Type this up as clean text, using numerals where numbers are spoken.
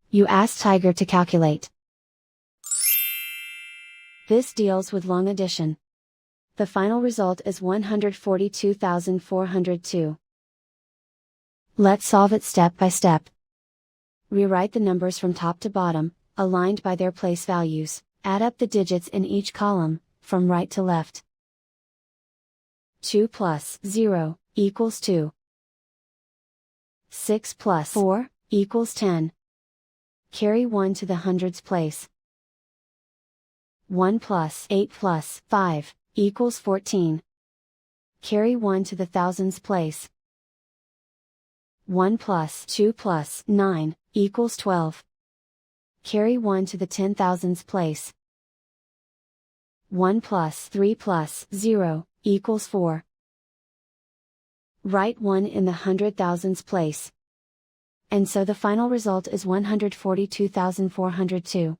You ask Tiger to calculate. This deals with long addition. The final result is 142,402. Let's solve it step by step. Rewrite the numbers from top to bottom, aligned by their place values. Add up the digits in each column, from right to left. 2 plus 0 equals 2. 6 plus 4 equals 10. Carry 1 to the hundreds place. 1 plus 8 plus 5 equals 14. Carry 1 to the thousands place. 1 plus 2 plus 9 equals 12. Carry 1 to the 10,000s place. 1 plus 3 plus 0 equals 4. Write 1 in the 100,000s place. And so the final result is 142,402.